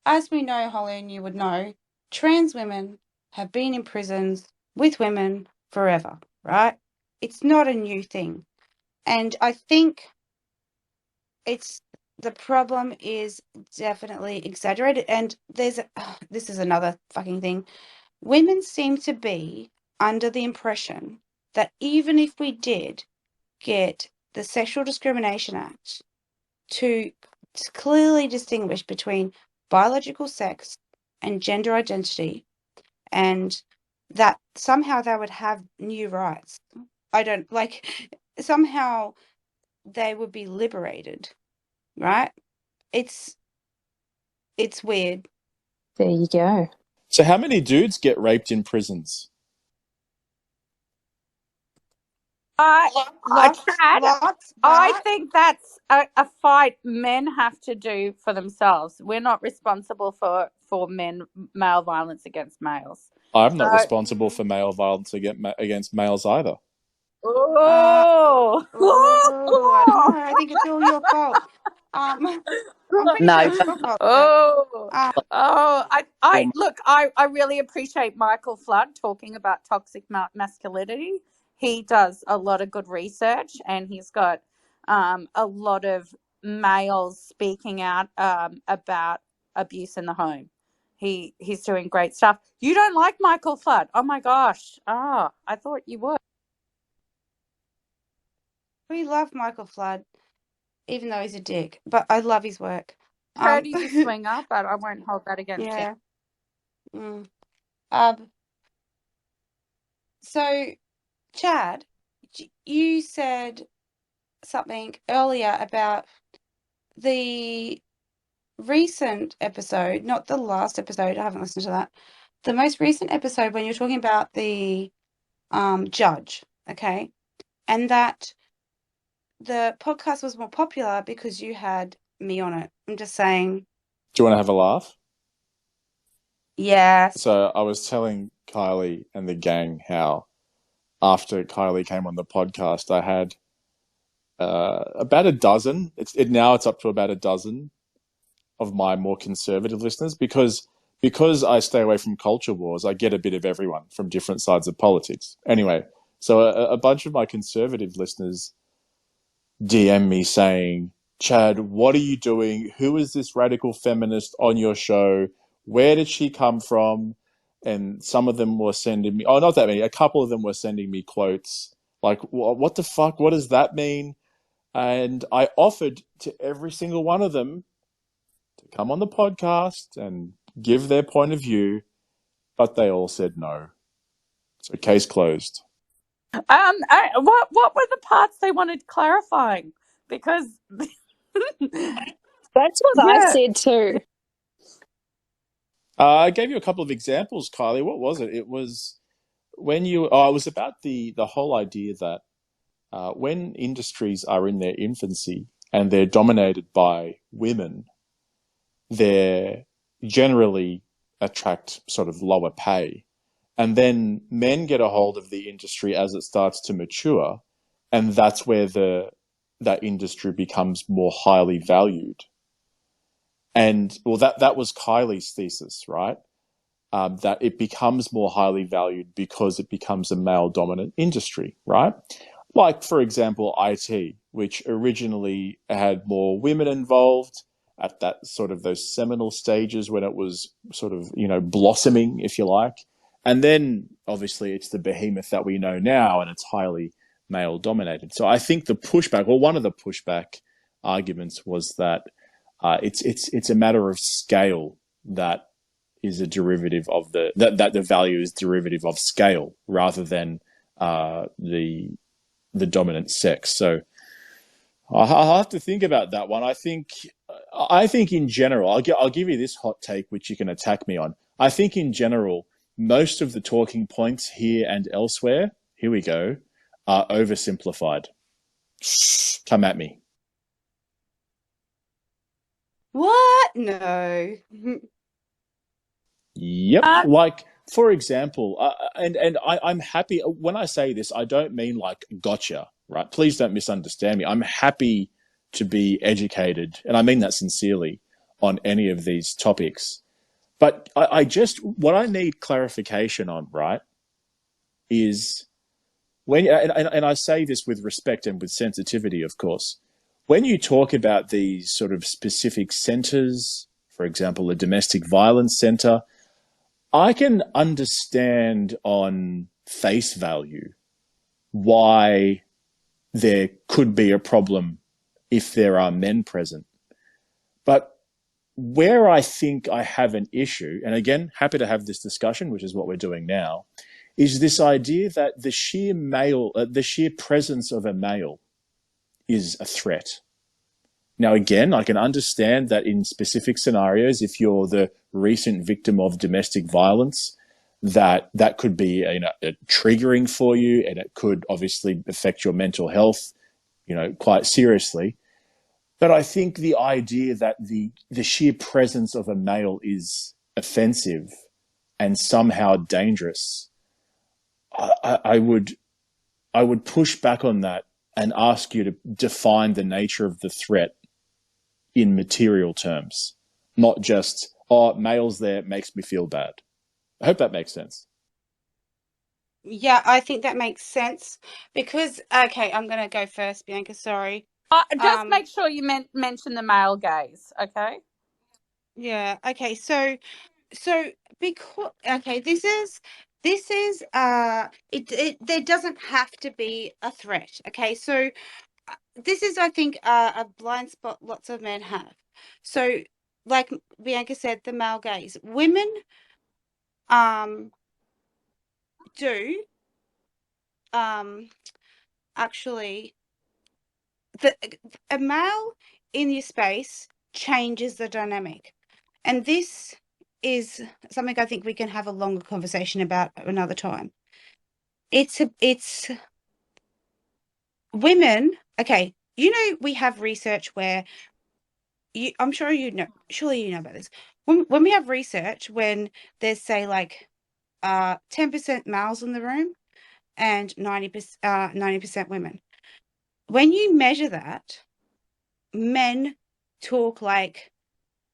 as we know, Holly, and you would know, trans women have been in prisons with women forever, right? It's not a new thing. And I think it's the problem is definitely exaggerated. And this is another fucking thing. Women seem to be under the impression that even if we did get the Sexual Discrimination Act to clearly distinguish between biological sex and gender identity, and that somehow they would have new rights. I don't like, somehow they would be liberated, right? It's weird. There you go. So how many dudes get raped in prisons? Lots, I think that's a fight men have to do for themselves. We're not responsible for male violence against males. I'm not responsible for male violence against males either. Oh, I don't know. I think it's all your fault. I'm pretty sure it's your fault. I really appreciate Michael Flood talking about toxic masculinity. He does a lot of good research, and he's got a lot of males speaking out about abuse in the home. He's doing great stuff. You don't like Michael Flood? Oh my gosh! Oh, I thought you would. We love Michael Flood, even though he's a dick, but I love his work. Heard he's a swinger, but I won't hold that against him. So, Chad, you said something earlier about the recent episode, not the last episode. I haven't listened to that. The most recent episode when you're talking about the judge, okay, and that the podcast was more popular because you had me on it. I'm just saying. Do you want to have a laugh? Yes. So I was telling Kylie and the gang how after Kylie came on the podcast, I had about a dozen. Now it's up to about a dozen of my more conservative listeners because I stay away from culture wars. I get a bit of everyone from different sides of politics. Anyway, so a bunch of my conservative listeners DM me saying, Chad, what are you doing? Who is this radical feminist on your show? Where did she come from? And some of them were sending me, not that many, a couple of them were sending me quotes like, what the fuck? What does that mean? And I offered to every single one of them to come on the podcast and give their point of view, but they all said no. So case closed. What were the parts they wanted clarifying? Because that's what I said too. I gave you a couple of examples, Kylie. What was it? It was when it was about the whole idea that when industries are in their infancy and they're dominated by women, they generally attract sort of lower pay. And then men get a hold of the industry as it starts to mature, and that's where that industry becomes more highly valued. And well, that was Kylie's thesis, right? That it becomes more highly valued because it becomes a male-dominant industry, right? Like, for example, IT, which originally had more women involved at that sort of those seminal stages when it was sort of, blossoming, if you like. And then, obviously, it's the behemoth that we know now, and it's highly male-dominated. So I think the pushback, or one of the pushback arguments, was that it's a matter of scale that is a derivative of that the value is derivative of scale rather than the dominant sex. So I'll have to think about that one. I think in general, I'll give you this hot take, which you can attack me on. I think in general, most of the talking points here and elsewhere, here we go, are oversimplified. Come at me. What? No. Yep. Like, for example, and I'm happy when I say this, I don't mean like gotcha, right? Please don't misunderstand me. I'm happy to be educated, and I mean that sincerely, on any of these topics. But I just, what I need clarification on, right, is when, and I say this with respect and with sensitivity, of course, when you talk about these sort of specific centers, for example, a domestic violence center, I can understand on face value why there could be a problem if there are men present. But where I think I have an issue, and again, happy to have this discussion, which is what we're doing now, is this idea that the sheer presence of a male is a threat. Now, again, I can understand that in specific scenarios, if you're the recent victim of domestic violence, that could be triggering for you, and it could obviously affect your mental health, quite seriously. But I think the idea that the sheer presence of a male is offensive and somehow dangerous, I would push back on that and ask you to define the nature of the threat in material terms, not just, oh, male's there, makes me feel bad. I hope that makes sense. Yeah, I think that makes sense because, okay, I'm going to go first, Bianca, sorry. Just make sure you mention the male gaze, okay? Yeah, okay, so because, okay, this is there doesn't have to be a threat, okay? So this is, I think, a blind spot lots of men have. So, like Bianca said, the male gaze. Women do actually a male in your space changes the dynamic. And this is something I think we can have a longer conversation about another time. It's women, okay, we have research where I'm sure surely you know about this. When we have research when there's, say, like 10% males in the room and 90% women. When you measure that, men talk like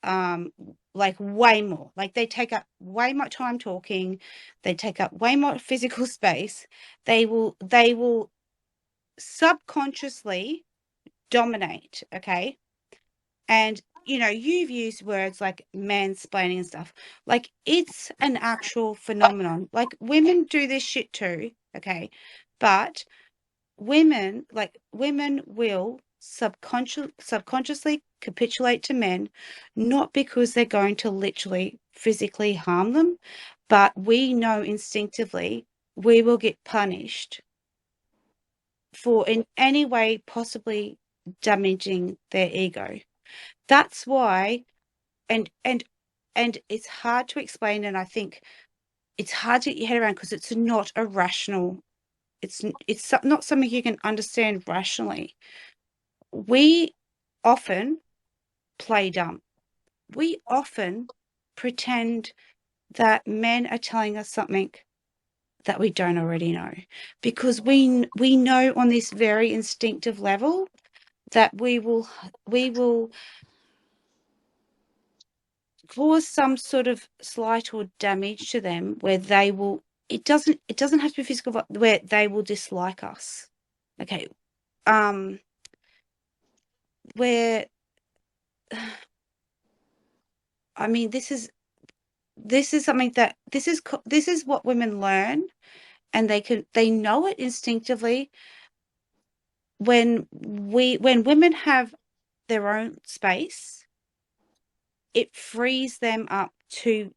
way more. Like they take up way more time talking, they take up way more physical space. They will subconsciously dominate, okay? And you've used words like mansplaining and stuff. Like, it's an actual phenomenon. Like, women do this shit too, okay? But women will subconsciously capitulate to men, not because they're going to literally physically harm them, but we know instinctively we will get punished for in any way possibly damaging their ego. That's why, and it's hard to explain, and I think it's hard to get your head around because it's not a rational, it's not something you can understand rationally. We often play dumb. We often pretend that men are telling us something that we don't already know, because we know on this very instinctive level that we will cause some sort of slight or damage to them where they will, it doesn't have to be physical, but where they will dislike us. Okay. Where I mean, this is something that this is what women learn, and they know it instinctively. When women have their own space, it frees them up to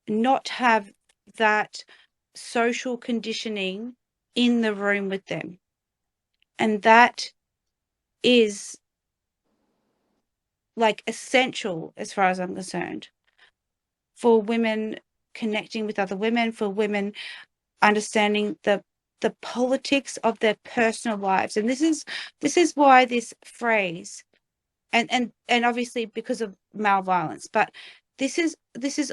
not have that social conditioning in the room with them. And that is like essential, as far as I'm concerned, for women connecting with other women, for women understanding the politics of their personal lives. And this is why this phrase, and obviously because of male violence, but this is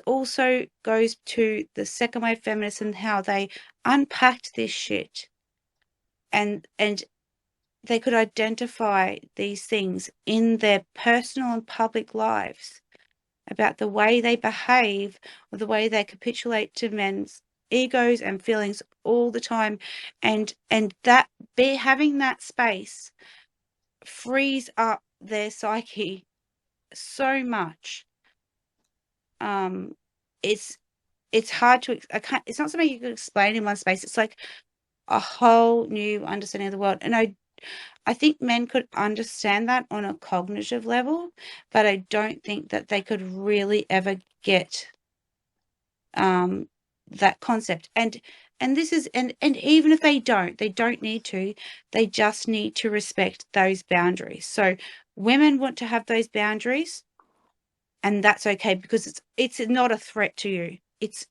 also goes to the second wave feminists and how they unpacked this shit and they could identify these things in their personal and public lives about the way they behave or the way they capitulate to men's egos and feelings all the time, and that having that space frees up their psyche so much. It's hard to it's not something you can explain in one space. It's like a whole new understanding of the world, and I think men could understand that on a cognitive level, but I don't think that they could really ever get that concept. And this is and even if they don't need to, they just need to respect those boundaries. So women want to have those boundaries, and that's okay, because it's not a threat to you. If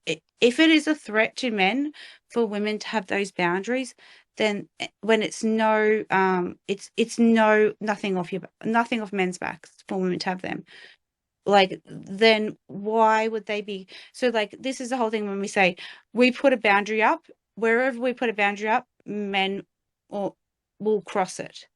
it is a threat to men for women to have those boundaries, then when it's no nothing off men's backs for women to have them, like, then why would they be? So, like, this is the whole thing when we say we put a boundary up, wherever we put a boundary up, men will cross it.